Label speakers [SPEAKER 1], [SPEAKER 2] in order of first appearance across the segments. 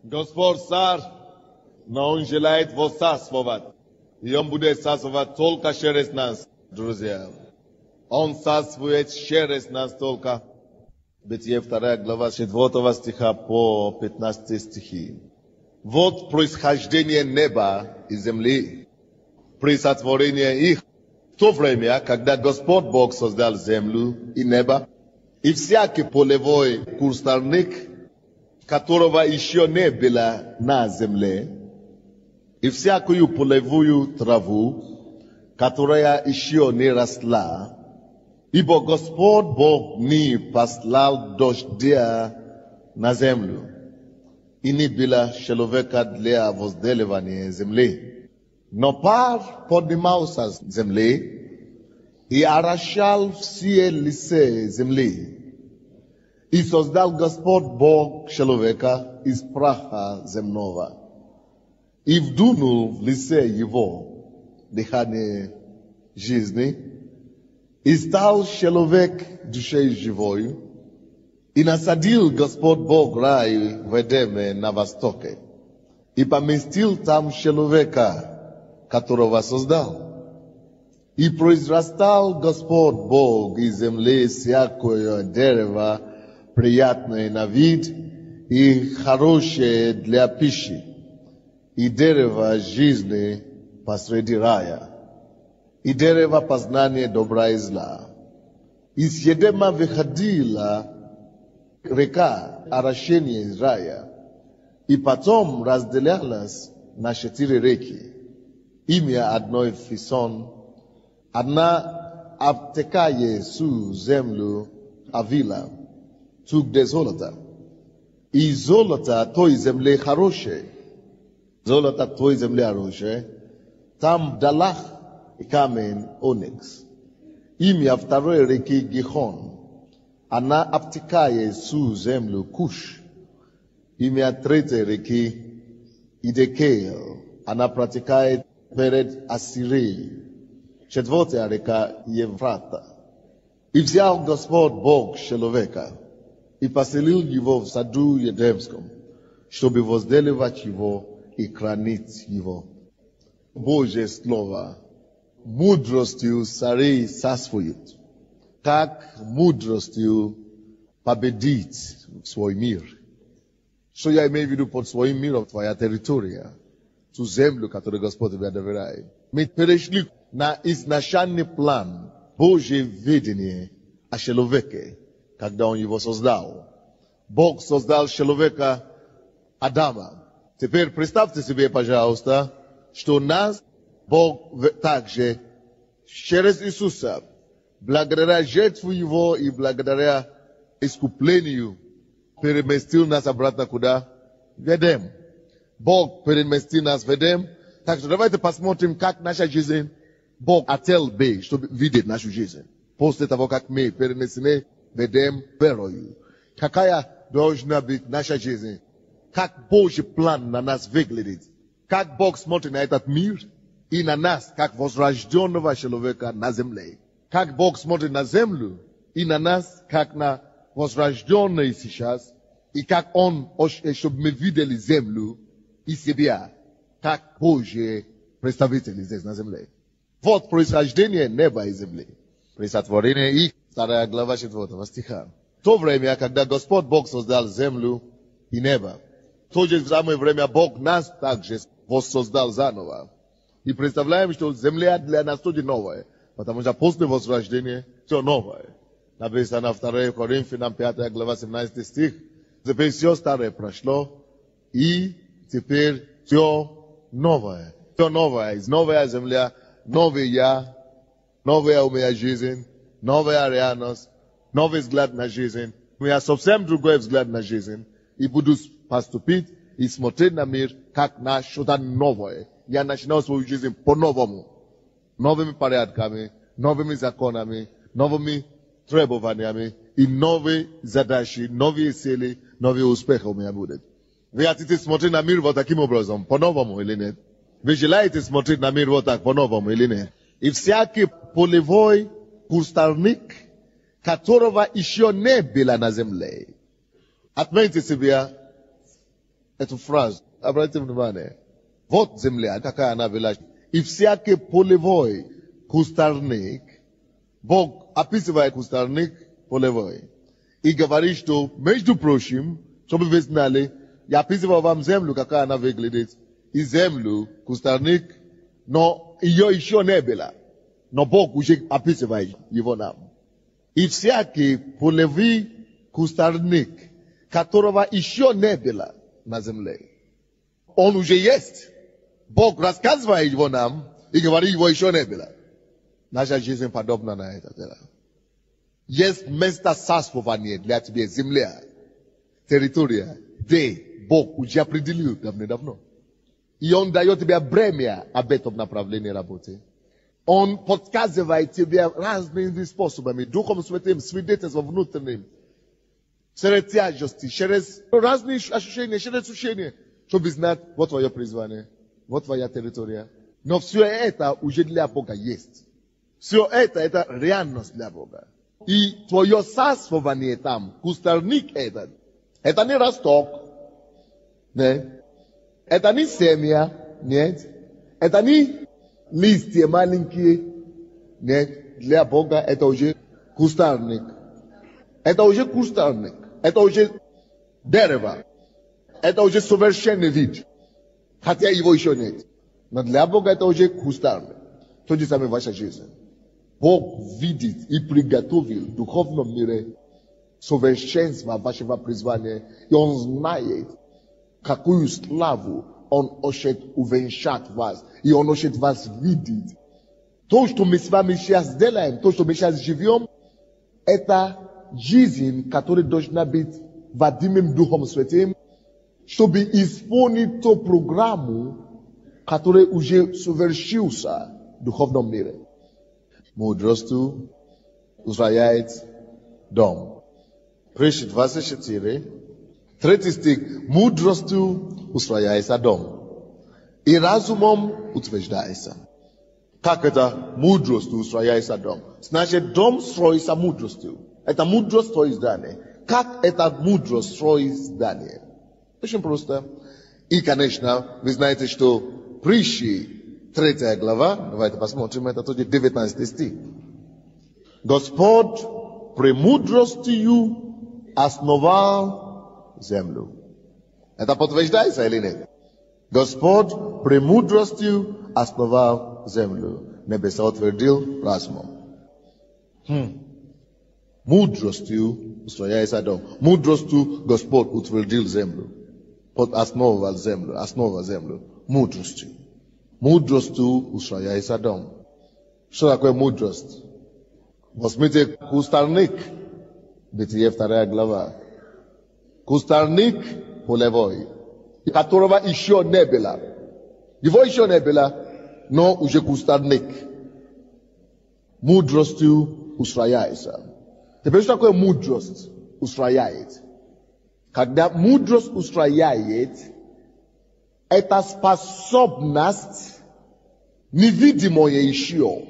[SPEAKER 1] Господь царь, но Он желает воцарствовать. И Он будет царствовать только через нас, друзья. Он царствует через нас только. Бытие 2 глава 4 стиха по 15 стихи. Вот происхождение неба и земли, при сотворении их, в то время, когда Господь Бог создал землю и небо, и всякий полевой кустарник, которого еще не было на земле, и всякую полевую траву, которая еще не росла, ибо Господь Бог не послал дождя на землю, и не было человека для возделывания земли. Но пар поднимался с земли и орошал все лице земли. И создал Господь Бог человека из праха земного, и вдунул в лице его дыхание жизни, и стал человек душой живой, и насадил Господь Бог рай в Эдеме на востоке, и поместил там человека, которого создал. И произрастал Господь Бог из земли всякое дерево, приятное на вид и хорошее для пищи, и дерево жизни посреди рая, и дерево познания добра и зла. Из Едема выходила река орошения из рая, и потом разделялась на 4 реки. Имя одной Фисон, одна обтекая всю землю Авила, где золото. И золото той земли хорошее, золото той земли хорошее, там далах и камень оникс. Имя второй реки Гихон, она обтекает всю землю Куш. Имя третьей реки Идекейл, она протекает перед Ассирией. Четвертая река Евфрата. И взял Господь Бог человека и поселил его в саду Едемском, чтобы возделывать его и хранить его. Божье Слово мудростью царей царствует, как мудростью победить свой мир. Что я имею в виду под своим миром? Твоя территория, ту землю, которую Господь тебе доверяет. Мы перешли на изначальный план Божье видение о человеке, когда Он его создал. Бог создал человека Адама. Теперь представьте себе, пожалуйста, что нас Бог также через Иисуса, благодаря жертву Его и благодаря искуплению, переместил нас обратно куда? В Эдем. Бог переместил нас в Эдем. Так что давайте посмотрим, как наша жизнь Бог хотел бы, чтобы видеть нашу жизнь. После того, как мы перенесены в Эдем верою. Какая должна быть наша жизнь? Как Божий план на нас выглядит? Как Бог смотрит на этот мир и на нас, как возрожденного человека на земле? Как Бог смотрит на землю и на нас, как на возрожденные сейчас, и как Он, чтобы мы видели землю и себя, как Божьи представители здесь на земле. Вот происхождение неба и земли. При сотворении их, 2 глава 4 стиха. В то время, когда Господь Бог создал землю и небо, в то же самое время Бог нас также воссоздал заново. И представляем, что земля для нас тоже новая, потому что после возрождения все новое. Написано 2 Коринфянам 5 глава 17 стих. Теперь все старое прошло, и теперь все новое. Все новое. Новая земля, новый я, новая у меня жизнь, новая реальность, новый взгляд на жизнь. У меня совсем другой взгляд на жизнь. И буду поступить и смотреть на мир, как на что-то новое. Я начинаю свою жизнь по-новому. Новыми порядками, новыми законами, новыми требованиями и новые задачи, новые цели, новые успехи у меня будут. Вы хотите смотреть на мир вот таким образом, по-новому или нет? Вы желаете смотреть на мир вот так, по-новому или нет? И всякий полевой кустарник, которого еще не было на земле. Отметьте себе, Эту фразу. Обратите внимание. Вот земля, какая она была. И всякий полевой кустарник, Бог описывает кустарник полевой. И говорит, что, между прочим, чтобы вы знали, я описывал вам землю, какая она выглядит. И землю, кустарник, но ее еще не было. Но Бог уже описывает его нам. И всякий полевой кустарник, которого еще не было на земле. Он уже есть. Бог рассказывает его нам и говорит, его еще не было. Наша жизнь подобна на это дело. Есть место сасвования для тебя, земля, территория, где Бог уже определил давно. И Он дает тебе бремя об этом направлении работы. Он подсказывает тебе разными способами, Духом Святым, свидетельством внутренним, через тяжести, через разные ощущения, через учения, чтобы знать, вот твое призвание, вот твоя территория. Но все это уже для Бога есть. Все это реальность для Бога. И твое сасвование там, кустарник этот, это не росток, нет. Это не семя, нет. Это не листья маленькие, нет. Для Бога это уже кустарник. Это уже кустарник. Это уже дерево. Это уже совершенный вид. Хотя его еще нет. Но для Бога это уже кустарник. То же самое ваша жизнь. Бог видит и приготовил в духовном мире совершенство вашего призвания. И Он знает, какую славу Он хочет увенчать вас. И Он хочет вас видеть. То, что мы с вами сейчас делаем, то, что мы сейчас живем, это жизнь, которая должна быть водимым Духом Святым, чтобы исполнить ту программу, которая уже совершился в духовном мире. Мудростью устрояет дом. Притча 24, 3 стих. Мудростью устрояется дом, и разумом утверждается. Как это мудростью устрояется дом? Значит, дом строится мудростью. Это мудрость строит здание. Как эта мудрость строит здание? Очень просто. И, конечно, вы знаете, что Притчи 3 глава, давайте посмотрим, это тоже 19 стих. Господь премудростью основал землю. Это подтверждается или нет? Господь премудростью основал землю. Небеса утвердил разумом. Мудростью устрояется дом. Мудростью Господь утвердил землю. Основал землю. Мудростью. Мудростью устрояется дом. Что такое мудрость? Возьмите кустарник. Бытие 2 глава. Кустарник полевой, которого еще не было. Его еще не было, но уже кустарник. Мудростью устрояется. Теперь что такое мудрость устрояет? Когда мудрость устрояет, это способность невидимая еще,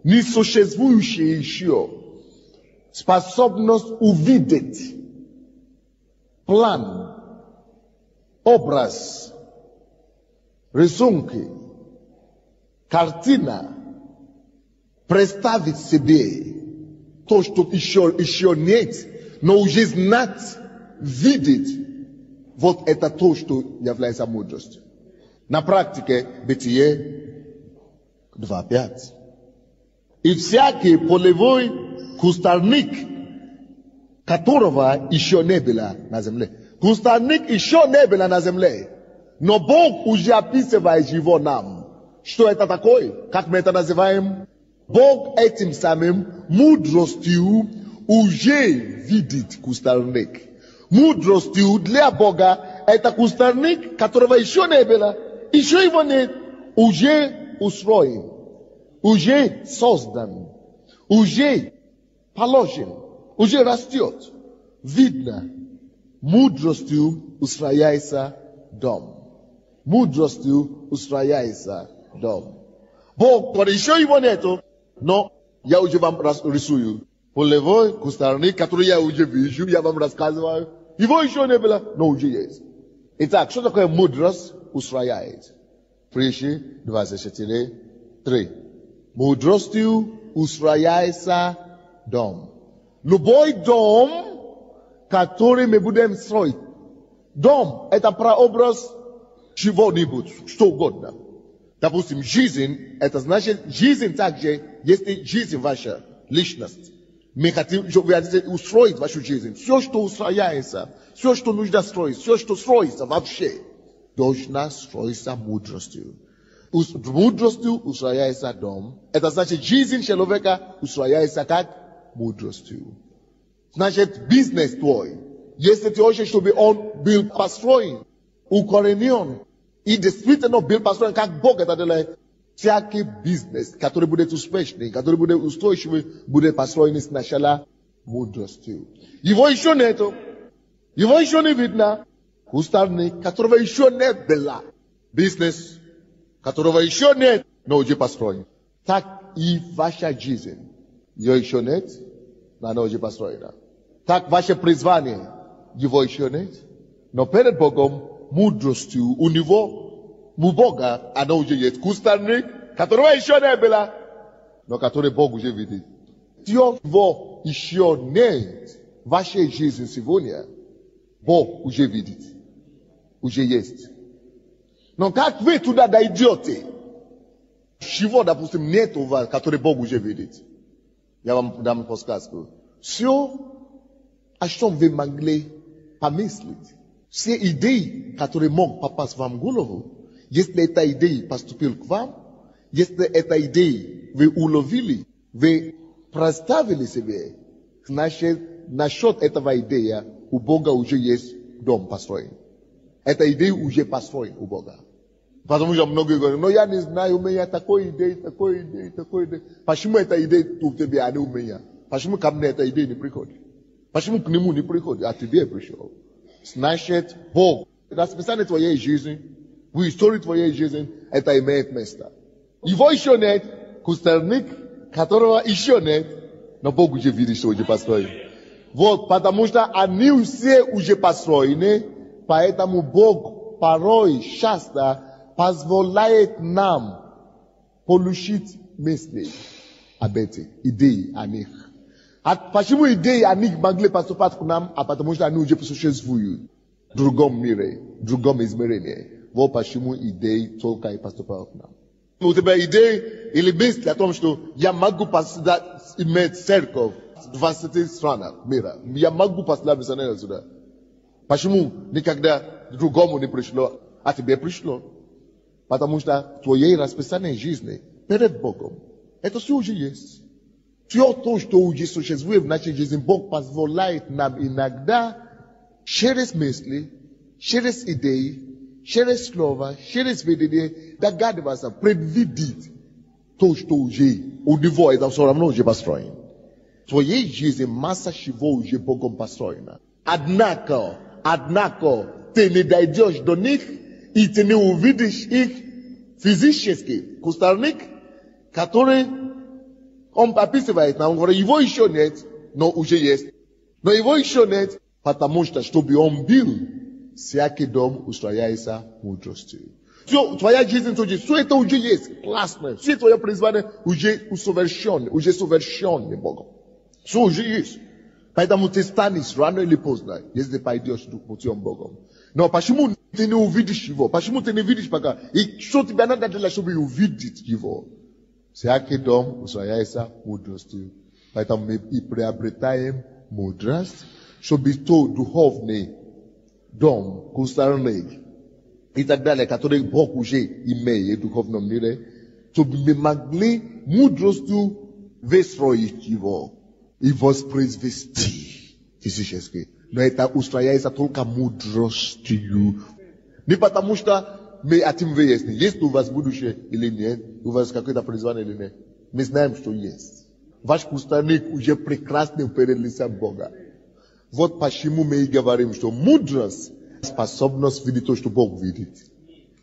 [SPEAKER 1] не существующая еще, способность увидеть план, образ, рисунки, картина, представить себе то, что еще нет, но уже знать, видеть. Вот это то, что является мудростью. На практике Бытие 2:5. И всякий полевой кустарник, которого еще не было на земле. Кустарник еще не было на земле. Но Бог уже описывает его нам. Что это такое? Как мы это называем? Бог этим самым мудростью уже видит кустарник. Мудростью для Бога это кустарник, которого еще не было. Еще его нет. Уже устроен. Уже создан. Уже положен. Уже растет. Видно. Мудростью устрояется дом. Мудростью устрояется дом. Бог, еще его нету, но я уже вам рисую. Полевой кустарник, который я уже вижу, я вам рассказываю. Его еще не было, но уже есть. Итак, что такое мудрость устрояет? Притчи 24:3. Мудростью устрояется дом. Любой дом, который мы будем строить. Дом – это прообраз чего-нибудь, что угодно. Допустим, жизнь – это значит, жизнь также, если жизнь ваша, личность. Мы хотим устроить вашу жизнь. Все, что устрояется, все, что нужно строить, все, что строится вообще, должна строиться мудростью. Мудростью устрояется дом. Это значит, жизнь человека устрояется как мудростью. Значит, бизнес твой. Если ты хочешь, чтобы он был построен, укоренен, и действительно был построен, как Бог это делает, всякий бизнес, который будет успешный, который будет устойчивый, будет построен сначала мудростью. Его еще нету. Его еще не видно. Кустарник, которого еще не было. Бизнес, которого еще нет, но уже построен. Так и ваша жизнь. Ее еще нет, но она уже построена. Так ваше призвание, его еще нет, но перед Богом мудростью у него, у Бога, оно уже есть. Кустарник, которого еще не было, но который Бог уже видит. Его еще нет в вашей жизни сегодня. Бог уже видит. Уже есть. Но как вы туда дойдете? Чего, допустим, нет у вас, который Бог уже видит? Я вам дам подсказку. Все, о чем вы могли помыслить. Все идеи, которые могут попасть вам в голову, если эта идея поступила к вам, если эта идея вы уловили, вы представили себе, значит, насчет этого идеи у Бога уже есть дом построен. Эта идея уже построена у Бога. Потому что многие говорят, но я не знаю, у меня такой идея. Почему эта идея у тебя, а не у меня? Почему ко мне эта идея не приходит? Почему к нему не приходит, а тебе пришел? Значит, Бог, расписание твоей жизни, в истории твоей жизни, это имеет место. Его еще нет, кустарник, которого еще нет, но Бог уже видит, что уже построен. Вот, потому что они все уже построены, поэтому Бог порой часто позволяет нам получить мысли об этих, идеи о них. А почему идеи о них могли поступать к нам? А потому что они уже существуют в другом мире, в другом измерении. Вот почему идеи только и поступают к нам. У тебя идеи или мысли о том, что я могу иметь церковь в 20 странах мира. Я могу поставить сюда. Почему никогда другому не пришло, а тебе пришло? Потому что твое расписание жизни перед Богом, это все уже есть. Все то, что уже существует в нашей жизни, Бог позволяет нам иногда через мысли, через идеи, через слова, через видение, догадываться, предвидеть то, что уже у него это все равно уже построено. В твоей жизни масса чего уже Богом построена. Однако, ты не дойдешь до них, и ты не увидишь их физически. Кустарник, который он описывает нам, говорит, его еще нет, но уже есть. Но его еще нет, потому что, чтобы он был, всякий дом устрояется мудростью. Все, твоя жизнь тоже, все это уже есть, классно. Все твое призвание уже совершенное Богом. Все уже есть. Поэтому ты станешь рано или поздно, если пойдешь путем Богом. Но почему ты не увидишь его? Почему ты не видишь пока? И что тебе надо делать, чтобы увидеть его? Всякий дом устрояется мудростью. Поэтому мы и приобретаем мудрость, чтобы то духовный дом, кустарник и так далее, который Бог уже имеет в духовном мире, чтобы мы могли мудростью выстроить его и воспроизвести физически. Но это устрояется только мудростью. Не потому что мы хотим выяснить, есть у вас будущее или нет, у вас какое-то призвание или нет. Мы знаем, что есть. Ваш кустарник уже прекрасный перед лицом Бога. Вот почему мы и говорим, что мудрость – способность видеть то, что Бог видит.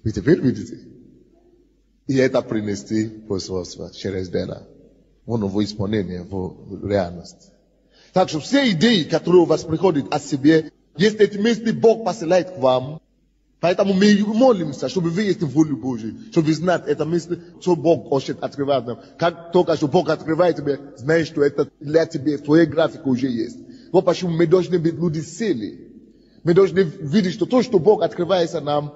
[SPEAKER 1] Вы теперь видите. И это принести посольство через дело. В исполнение, в реальность. Так что все идеи, которые у вас приходят о себе, если эти мысли Бог посылает к вам, Поэтому мы молимся, чтобы выяснить волю Божию, чтобы знать это место, что Бог хочет открывать нам. Как только что Бог открывает тебе, знаешь, что это для тебя, твоя графика уже есть. Вот почему мы должны быть люди сели. Мы должны видеть, что то, что Бог открывается нам,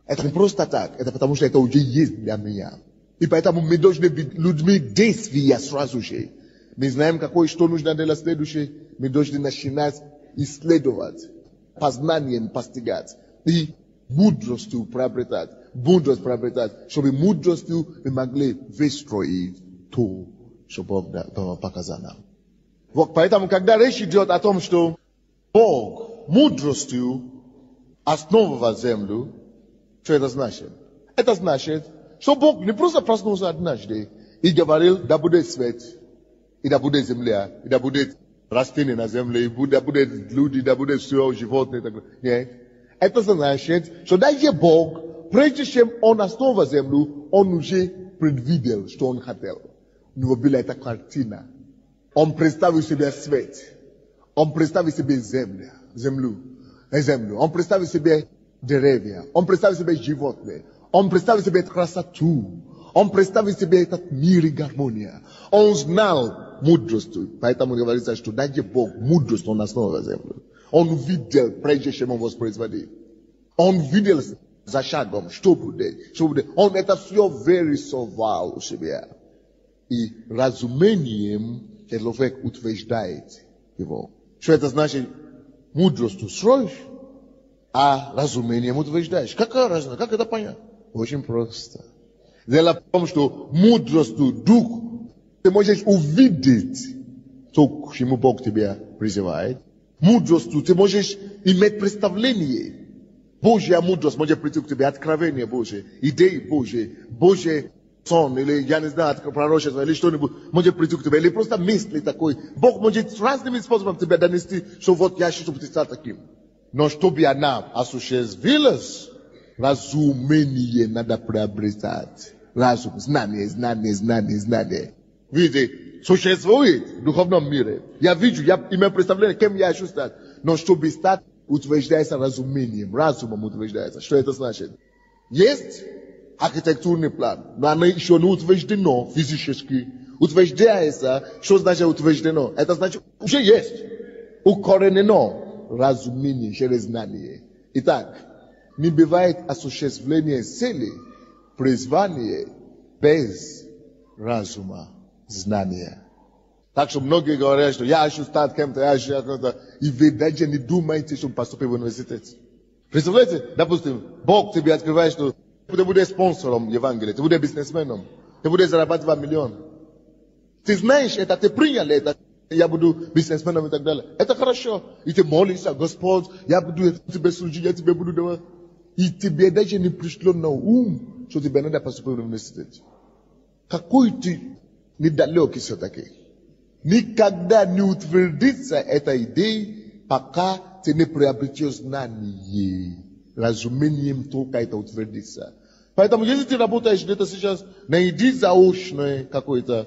[SPEAKER 1] это не просто так, это потому что это уже есть для меня. И поэтому мы должны быть людьми действия сразу же. Мы знаем, какое что нужно делать следующее. Мы должны начинать исследовать, познанием постигать и мудростью приобретать. Мудрость приобретать, чтобы мудростью мы могли выстроить то, что Бог показал нам. Вот поэтому, когда речь идет о том, что Бог мудростью основывал землю, что это значит? Это значит, что Бог не просто проснулся однажды и говорил, да будет свет, и да будет земля, и да будет растения на земле, и да будет люди, да будет все животные. Нет. Это значит, что даже Бог, прежде чем Он основал землю, Он уже предвидел, что Он хотел. У него была эта картина. Он представил себе свет. Он представил себе землю. Он представил себе деревья. Он представил себе животные. Он представил себе красоту. Он представил себе этот мир и гармония. Он знал мудростью. Поэтому говорится, что даже Бог мудрость Он основал землю. Он видел, прежде чем Он воспроизводил. Он видел за шагом, что будет. Он это все вырисовал у себя. И разумением человек утверждает его. Что это значит? Мудростью строишь, а разумением утверждаешь. Какая разница? Как это понять? Очень просто. Дело в том, что мудростью, дух, ты можешь увидеть то, к чему Бог тебя призывает. Мудростью ты можешь иметь представление. Божья мудрость может прийти к тебе, откровение Божие, идеи Божьи, Божий сон, или, я не знаю, пророчество, или что-нибудь, может прийти к тебе, или просто мысли такой. Бог может разными способами тебя донести, что вот я хочу, чтобы ты стал таким. Но чтобы она осуществилась, разумение надо приобретать. Разум, знание. Видите, существует в духовном мире. Я вижу, я имею представление, кем я хочу стать. Но чтобы стать, утверждается разумением. Разумом утверждается. Что это значит? Есть архитектурный план, но оно еще не утверждено физически. Утверждается, что значит утверждено? Это значит, уже есть. Укоренено разумение через знание. Итак, не бывает осуществление цели, призвания без разума, знания. Так что многие говорят, что я хочу стать кем-то, я хочу кем-то, и вы даже не думаете, чтобы поступить в университет. Представляете, допустим, Бог тебе открывает, что ты будешь спонсором Евангелия, ты будешь бизнесменом, ты будешь зарабатывать миллион. Ты знаешь это, ты принял это, я буду бизнесменом и так далее. Это хорошо. И ты молишься, Господь, я буду тебе служить, я тебе буду давать. И тебе даже не пришло на ум, что тебе надо поступить в университет. Какой ты недалекий все-таки. Никогда не утвердится эта идея, пока ты не приобретешь знание. Разумением только это утвердится. Поэтому, если ты работаешь где-то сейчас, найди заочный какой-то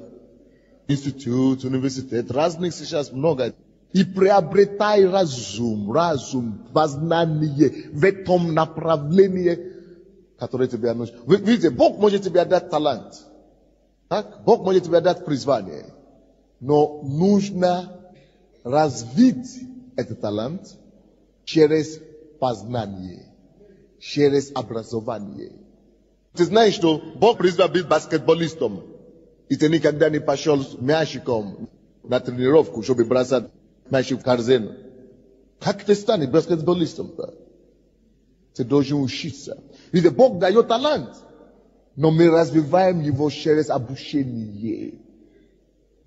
[SPEAKER 1] институт, университет, разных сейчас много. И приобретай разум, познание в этом направлении, которое тебе нужно. Вы видите, Бог может тебе дать талант. Так? Бог может тебе дать призвание. Но нужно развить этот талант через познание, через образование. Ты знаешь, что Бог призвал быть баскетболистом, и ты никогда не пошел с мячиком на тренировку, чтобы бросать мячик в корзину. Как ты станешь баскетболистом? Ты должен учиться. Видите, Бог дает талант, но мы развиваем его через обучение.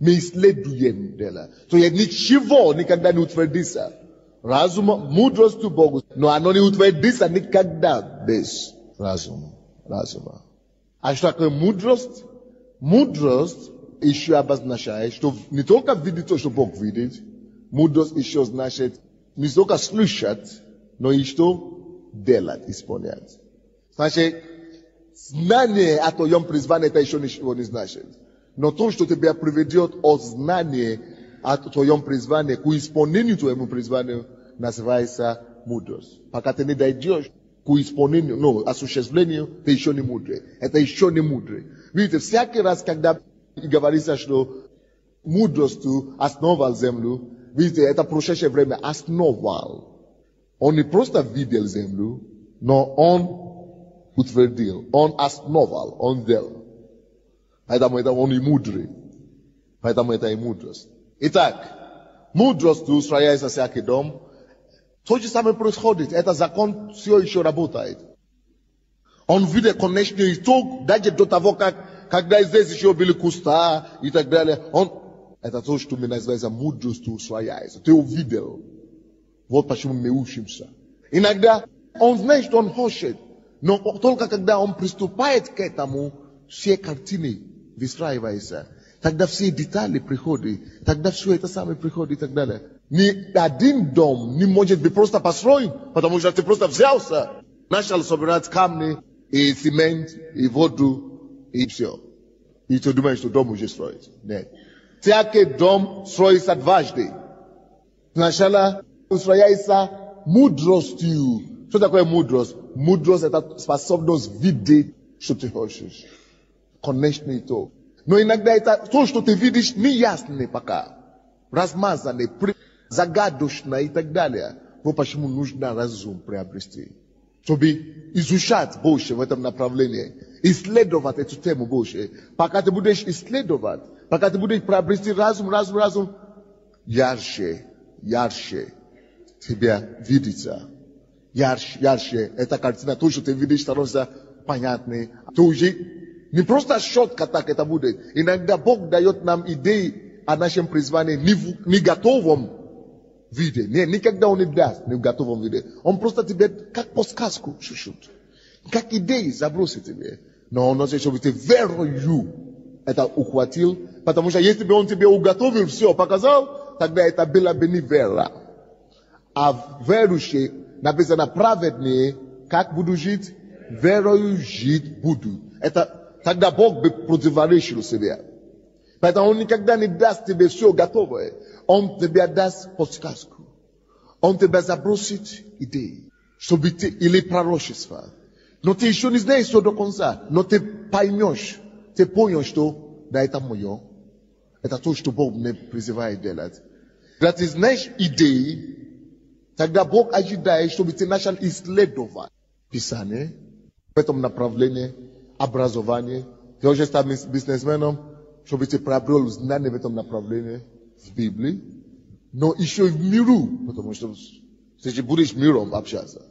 [SPEAKER 1] Мы исследуем дело. То есть ничего никогда не утвердится. Разум, мудростью Богу, но оно не утвердится никогда без разума. А что такое мудрость? Мудрость еще обозначает, что не только видеть то, что Бог видит, мудрость еще значит не только слышать, но и что делать, исполнять. Значит, знание о твоем призвании это еще ничего не значит. Но то, что тебя приведет от знания о твоем призвании к исполнению твоему призванию, называется мудрость. Пока ты не дойдешь
[SPEAKER 2] исполнению, осуществлению ты еще не мудрый. Это еще не мудрый. Видите, всякий раз, когда говорится, что мудростью основал землю, видите, это прошедшее время основал. Он не просто видел землю, но он утвердил, он основал, он сделал. Поэтому это он и мудрый. Поэтому это и мудрость. Итак, мудростью устрояется всякий дом. То же самое происходит. Это закон все еще работает. Он видит конечный итог, даже до того, когда здесь еще были куста и так далее. Это то, что мы называем мудростью устрояется. Ты увидел. Вот почему мы учимся. Иногда он знает, что он хочет. Но только когда он приступает к этому, все картины выстраиваются. Тогда все детали приходят. Тогда все это самое приходит и так далее. Ни один дом не может быть просто построен, потому что ты просто взялся, начал собирать камни, и цемент, и воду, и все. И ты думаешь, что дом уже строить. Нет. Всякий дом строится дважды. Сначала устрояется мудростью. Что такое мудрость? Мудрость — это способность видеть, что ты хочешь. Конечный итог. Но иногда это то, что ты видишь, неясно пока. Размазанный, загадочно и так далее. Вот почему нужно разум приобрести. Чтобы изучать больше в этом направлении. Исследовать эту тему больше. Пока ты будешь исследовать, пока ты будешь приобрести разум, ярче тебя видится. Ярче эта картина, то, что ты видишь, становится понятной. Ты уже не просто четко так это будет. Иногда Бог дает нам идеи о нашем призвании не готовом виде. Никогда Он не даст не готовом виде. Он просто тебе, как по сказку, чуть-чуть. Как идеи забросит тебе. Но Он хочет, чтобы ты верою это ухватил. Потому что если бы Он тебе уготовил все, показал, тогда это была бы не вера. А верующие, написано праведные, как буду жить? Верою жить буду. Это тогда Бог бы противоречил себе. Поэтому Он никогда не даст тебе все готовое. Он тебе даст подсказку. Он тебе забросит идеи, чтобы ты, или пророчество. Но ты еще не знаешь все до конца. Но ты поймешь, что да, это мое. Это то, что Бог мне призывает делать. Когда ты знаешь идеи, тогда Бог ожидает, чтобы ты начал исследовать Писание в этом направлении, образование. Ты уже стал бизнесменом, чтобы ты приобрел знания в этом направлении, в Библии, но еще и в миру, потому что ты будешь миром общаться.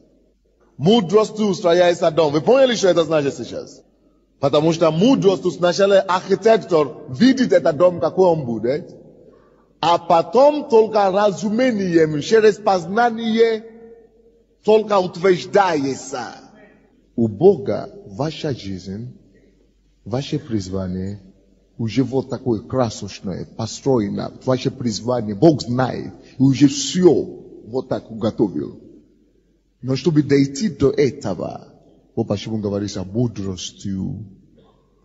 [SPEAKER 2] Мудростью устрояется дом. Вы поняли, что это значит сейчас? Потому что мудростью сначала архитектор видит этот дом, какой он будет, а потом только разумением, через познание, только утверждается. У Бога ваша жизнь, ваше призвание уже вот такое красочное, построено, ваше призвание, Бог знает, и уже все вот так уготовил. Но чтобы дойти до этого, вот почему говорится о мудростью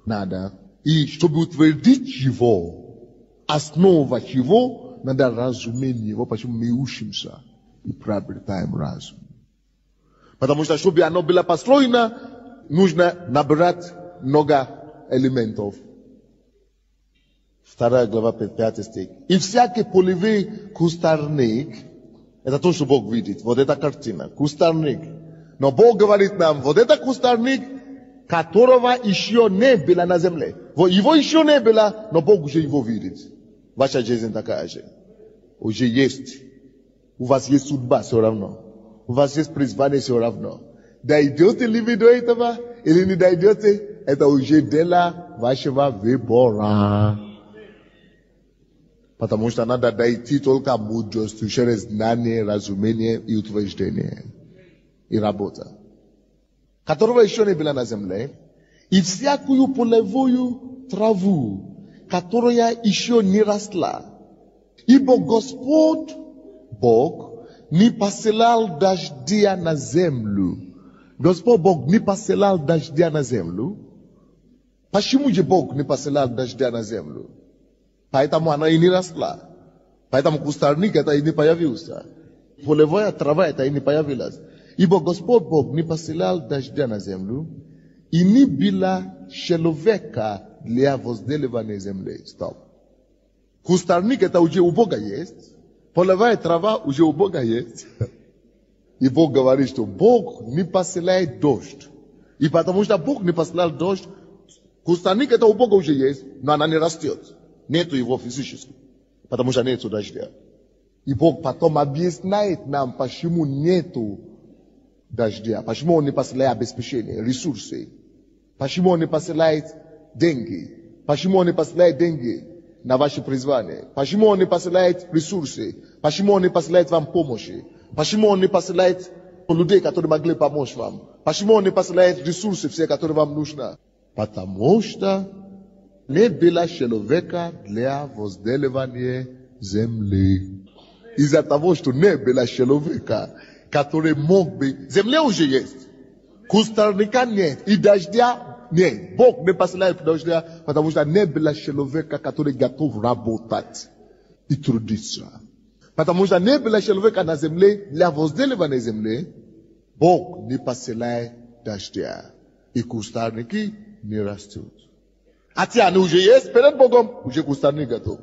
[SPEAKER 2] надо, и чтобы утвердить его, основать его, надо разумение, вот почему мы учимся и приобретаем разум. Потому что, чтобы оно было построено, нужно набрать много элементов. 2 глава 5 стих. И всякий полевой кустарник, это то, что Бог видит, вот эта картина, кустарник. Но Бог говорит нам, вот это кустарник, которого еще не было на земле. Его еще не было, но Бог уже его видит. Ваша жизнь такая же. Уже есть. У вас есть судьба все равно. У вас есть призвание все равно. Дойдете ли вы до этого, или не дойдете, это уже дело вашего выбора. Потому что надо дойти только мудростью через знание, разумение и утверждение. И работа. Которого еще не было на земле. И всякую полевую траву, которая еще не росла. Ибо Господь, Бог, не посылал дождя на землю. Господь Бог не посылал дождя на землю. Почему же Бог не посылал дождя на землю? Поэтому она и не росла. Поэтому кустарник это и не появился. Полевая трава это и не появилась. Ибо Господь Бог не посылал дождя на землю, и не было человека для возделывания земли. Стоп. Кустарник это уже у Бога есть, полевая трава уже у Бога есть. И Бог говорит, что Бог не посылает дождь. И потому что Бог не посылал дождь, кустарник это у Бога уже есть, но она не растет. Нету его физически, потому что нету дождя. И Бог потом объясняет нам, почему нету дождя, почему Он не посылает обеспечение, ресурсы, почему Он не посылает деньги, почему Он не посылает деньги на ваше призвание, почему Он не посылает ресурсы, почему Он не посылает вам помощи, почему Он не посылает людей, которые могли помочь вам, почему Он не посылает ресурсы все, которые вам нужны. Потому что не было человека для возделывания земли. Из-за того, что не было человека, который мог бы... Земля уже есть. Кустарника нет. И дождя нет. Бог не посылает дождя, потому что не было человека, который готов работать и трудиться. Потому что не было человека на земле для возделывания земли. Бог не посылает дождя. И кустарники не растут. Хотя они уже есть, перед Богом уже кустарник готов.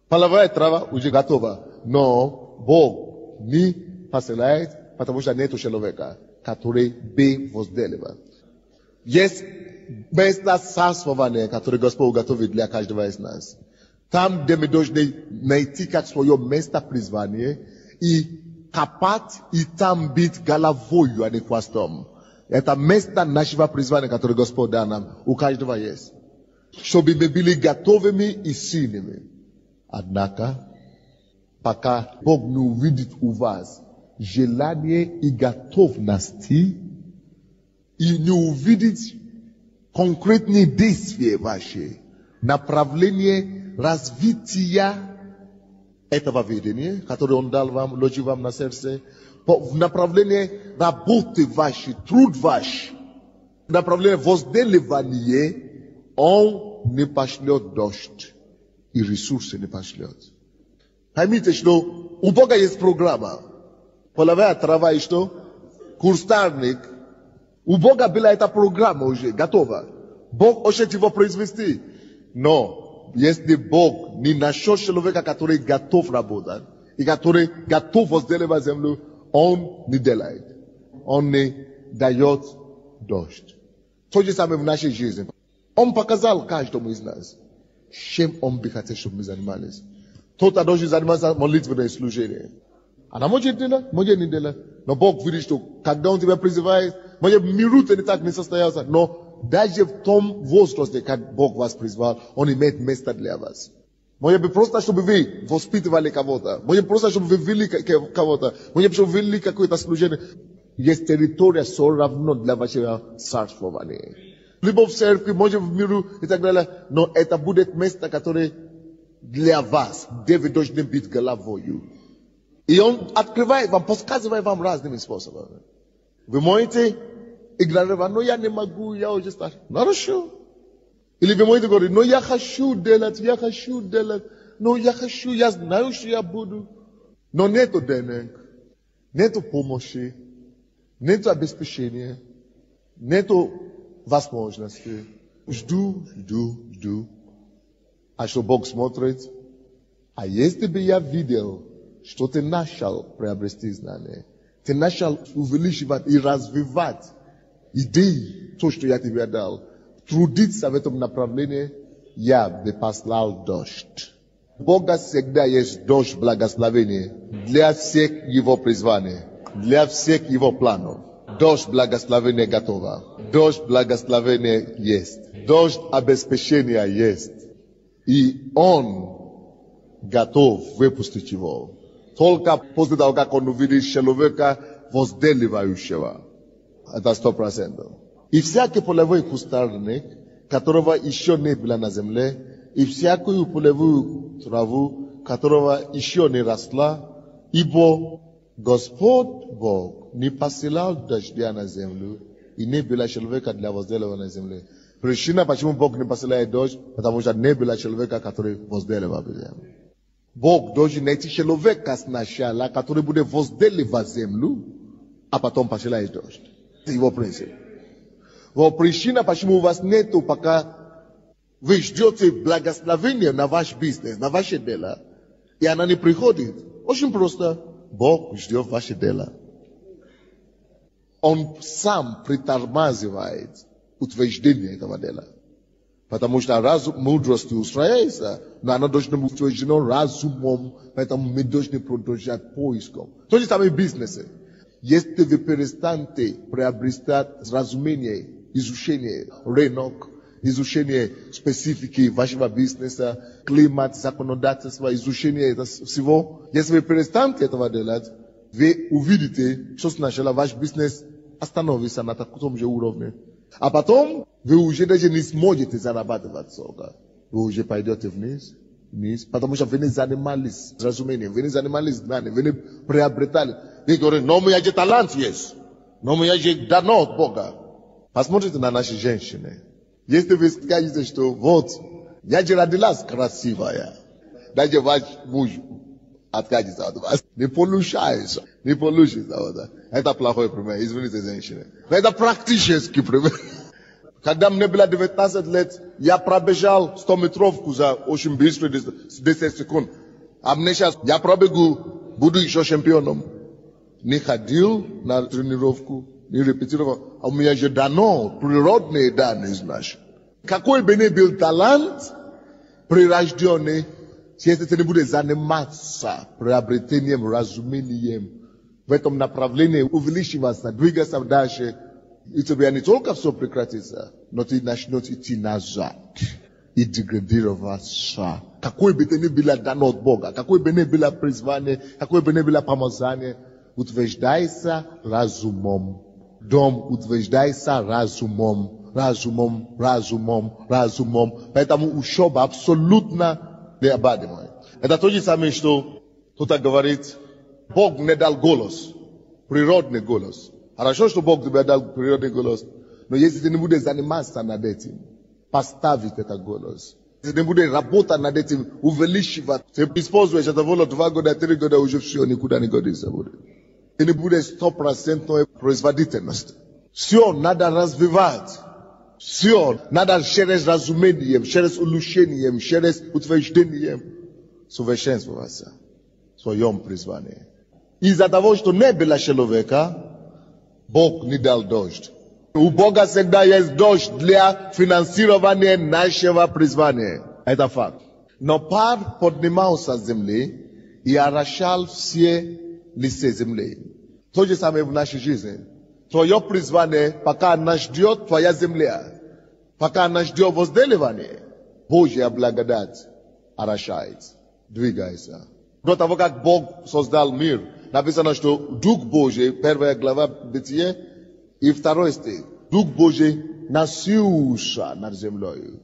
[SPEAKER 2] Половая трава уже готова. Но Бог не посылает, потому что нет человека, который бы возделывал. Есть место царствования, которое Господь готовит для каждого из нас. Там, где мы должны найти как свое место призвания и копать, и там быть головою, а не хвостом. Это место нашего призвания, которое Господь дал нам, у каждого есть. Чтобы мы были готовыми и сильными. Однако, пока Бог не увидит у вас желание и готовности, и не увидит конкретные действия ваши, направление развития этого видения, которое Он дал вам, вложил вам на сердце, в направлении работы вашей, труд ваш, направление возделывания, Он не пошлет дождь и ресурсы не пошлет. Поймите, что у Бога есть программа. Половая трава и что? Кустарник. У Бога была эта программа уже готова. Бог хочет его произвести. Но если Бог не нашел человека, который готов работать, и который готов возделывать землю, Он не делает. Он не дает дождь. То же самое в нашей жизни. Он показал каждому из нас, чем Он бы хотел, чтобы мы занимались. Кто-то должен заниматься молитвенное служение. Она может делать, может не делать. Но Бог видит, что когда Он тебя призывает, может минуты не так не состоялся. Но даже в том возрасте, как Бог вас призвал, Он имеет место для вас. Может быть, просто чтобы вы воспитывали кого-то. Может быть, просто чтобы вы вели кого-то. Может быть, чтобы вы вели какое-то служение. Есть территория все равно для вашего царствования. Либо в церкви, может в миру и так далее. Но это будет место, которое для вас, где вы должны быть головою. И Он открывает вам, подсказывает вам разными способами. Вы можете игнорировать, но я не могу, я уже старый. Хорошо. Или вы можете говорить, но я хочу делать, но я хочу, я знаю, что я буду. Но нету денег, нету помощи, нету обеспечения, нету возможности. Жду. А что Бог смотрит? А если бы я видел, что ты начал приобрести знания, ты начал увеличивать и развивать идеи, то, что я тебе дал, трудиться в этом направлении, я бы послал дождь. Бога всегда есть дождь благословения для всех Его призваний, для всех Его планов. Дождь благословения готова. Дождь благословения есть. Дождь обеспечения есть. И Он готов выпустить его. Только после того, как Он увидит человека возделывающего. Это 100%. И всякий полевой кустарник, которого еще не было на земле, и всякую полевую траву, которого еще не росла, ибо Господь Бог не посылал дождя на землю, и не было человека для возделывания на земле. Причина, почему Бог не посылает дождь, потому что не было человека, который возделывал землю. Бог должен найти человека сначала, который будет возделывать землю, a потом посылаешь дождь. Это его принцип. Его причина, почему у вас нету пока, вы ждете благословения на ваш бизнес, на ваше дело, и она не приходит. Очень просто. Бог ждет ваше дело. Он сам притормаживает утверждение этого дела. Потому что разум мудрости устрояется, но она должна быть утверждена разумом, поэтому мы должны продолжать поиском. То же самое в бизнесе. Если вы перестанете приобретать разумение, изучение рынок, изучение специфики вашего бизнеса, климат, законодательства, изучение всего, если вы перестанете этого делать, вы увидите, что сначала ваш бизнес остановится на таком же уровне. А потом вы уже даже не сможете зарабатывать столько. Вы уже пойдете вниз, потому что вы не занимались разумением, вы не занимались знанием, вы не приобретали. Вы говорите, но у меня же талант есть, но у меня же дано от Бога. Посмотрите на наши женщины. Если вы скажете, что вот, я же родилась красивая, даже ваш муж откажется от вас, не получается. Вот. Это плохой пример, извините, женщины. Но это практический пример. Когда мне было 19 лет, я пробежал 100-метровку за очень быстро, 10 секунд. А мне сейчас, я пробегу, буду еще чемпионом. Не ходил на тренировку, не репетировал. А у меня же дано, природные данные, знаешь. Какой бы ни был талант, прирожденный, если ты не будешь заниматься приобретением, разумением, в этом направлении увеличиваться, двигаться дальше, и тебя не только все прекратится, но ты начнешь идти назад и деградироваться. Какой бы ты ни было дано от Бога, какой бы ни было призвание, какой бы ни было помазание, утверждайся разумом. Дом утверждайся разумом. Поэтому учеба абсолютно необходима. Это то же самое, что кто-то говорит, Бог мне дал голос, природный голос. Хорошо, что Бог тебе дал природный голос, но если ты не будешь заниматься над этим, поставить этот голос, если не будешь работать над этим, увеличивать, ты используешь это воло 2 года, 3 года, уже все никуда не годится. Ты не будешь 100% производительность. Все надо развивать. Все надо через разумением, через улучшением, через утверждением совершенствоваться в своем призвании. Из-за того, что не было человека, Бог не дал дождь. У Бога всегда есть дождь для финансирования нашего призвания. Это факт. Но пар поднимался с земли и орошал все листы земли. То же самое в нашей жизни. Твое призвание, пока нас ждет твоя земля, пока нас ждет возделывание, Божья благодать орошает, двигается. До того, как Бог создал мир, написано, что Дух Божий, 1 глава Бытие, и 2 стих, Дух Божий носился над землей.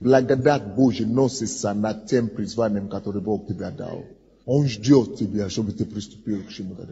[SPEAKER 2] Благодать Божия носится над тем призванием, которое Бог тебе дал. Он ждет тебя, чтобы ты приступил к чему-то.